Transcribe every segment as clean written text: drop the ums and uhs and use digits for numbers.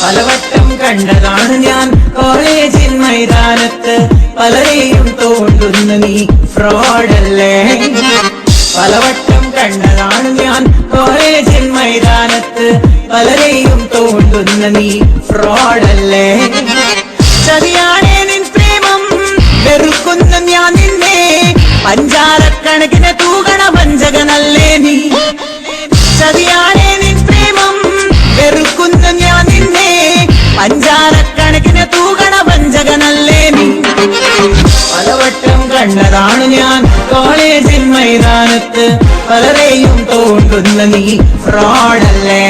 പലവട്ടം കണ്ടതാണ് ഞാൻ കോളേജിൻ മൈതാനത്ത്, പലരെയും തോണ്ടുന്ന നീ ഫ്രോഡല്ലേ. പലവട്ടം കണ്ടതാണ് ഞാൻ കോളേജിൻ മൈതാനത്ത്, പലരെയും തോണ്ടുന്ന നീ ഫ്രോഡല്ലേ. ചതിയാണേ നിൻ പ്രേമം, വെറുക്കുന്ന ഞാൻ നിന്നെ, പഞ്ചാരക്കണക്കിന് തൂകണ വഞ്ചകനല്ലേ നീ. ചതിയാണേ നിൻ പ്രേമം, വെറുക്കുന്ന ഞാൻ നിന്നെ, പഞ്ചാരക്കണക്കിന് തൂകണ വഞ്ചകനല്ലേ നീ. പലവട്ടം കണ്ടതാണ് ഞാൻ കോളേജിൻ മൈതാനത്ത്, പലരെയും തോണ്ടുന്ന നീ ഫ്രോഡല്ലേ.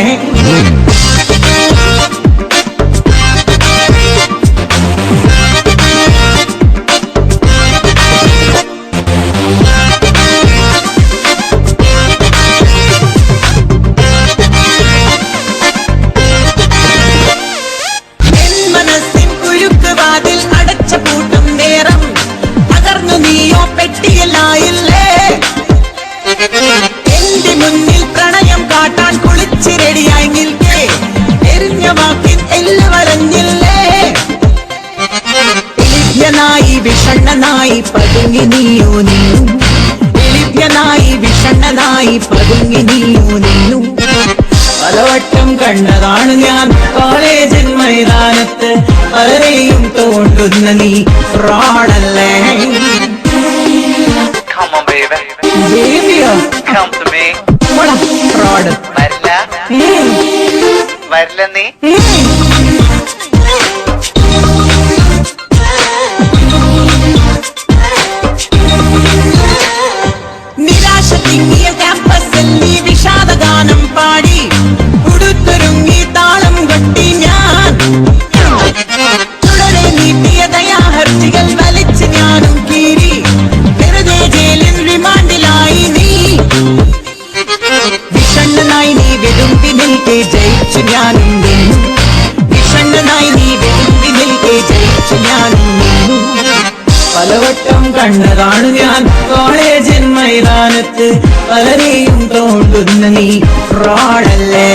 എന്റെ മുന്നിൽ പ്രണയം കാട്ടാൻ കുളിച്ച് റെഡിയായി നിൽക്കേ, എരിഞ്ഞ വാക്കിൽ എല്ല് വരഞ്ഞില്ലേ. എലിഭ്യനായി വിഷണ്ണനായി പതുങ്ങി നീയോ നീയും, എലിഭ്യനായി വിഷണ്ണനായി പതുങ്ങി നീയോ നീയും. പലവട്ടം കണ്ടതാണ് ഞാൻ കോളേജിൻ മൈതാനത്ത്, പലരെയും തോണ്ടുന്ന നീ ഫ്രോഡല്ലേ. Come to me. Fraud. വരില്ല നീ. നിരാശ തിങ്ങിയ ക്യാമ്പസിൽ നീ വിഷാദഗാനം പാടി, ഉടുത്തൊരുങ്ങി താളം കൊട്ടി ഞാൻ. തുടരെ നീട്ടിയ ദയാഹർജികൾ വലിച്ച് ഞാനും കീറി, വെറുതെ ജയിലിൽ റിമാൻഡിലായി നീ. വിഷണ്ണനായി നീ വെതുമ്പി നിൽക്കെ ജയിച്ചു ഞാനും നിന്നു, വിഷണ്ണനായി നീ വെതുമ്പി നിൽക്കെ ജയിച്ചു ഞാനും നിന്നു. പലവട്ടം കണ്ടതാണ് ഞാൻ കോളേജിൻ മൈതാനത്ത്, പലരെയും തോണ്ടുന്ന നീ ഫ്രോഡല്ലേ.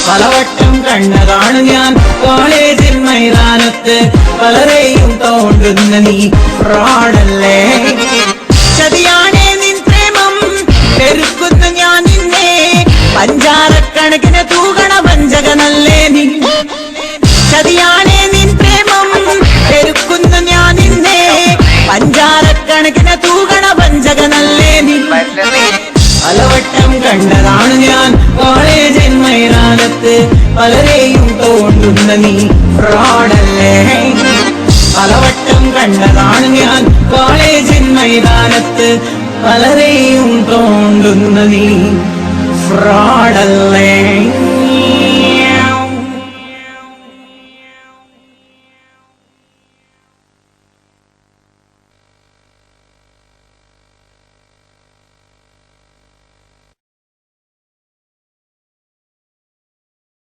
പലവട്ടം കണ്ടതാണ് ഞാൻ കോളേജിൻ മൈതാനത്ത്, പലരെയും തോണ്ടുന്ന നീ ഫ്രോഡല്ലേ. ചതിയാണേ നിൻ പ്രേമം, വെറുക്കുന്ന ഞാൻ നിന്നെ, പഞ്ചാരക്കണക്കിന് തൂകണ വഞ്ചകനല്ലേ നീ. ചതിയാണേ നിൻ പ്രേമം, വെറുക്കുന്ന ഞാൻ നിന്നെ, പഞ്ചാരക്കണക്കിന് തൂകണ വഞ്ചകനല്ലേ നീ. പലവട്ടം കണ്ടതാണ് ഞാൻ കോളേജിൻ മൈതാനത്ത്, പലരെയും തോണ്ടുന്ന നീ ഫ്രോഡല്ലേ. പലവട്ടം കണ്ടതാണ് ഞാൻ കോളേജിൻ മൈതാനത്ത്, പലരെയും തോണ്ടുന്ന നീ ഫ്രോഡല്ലേ.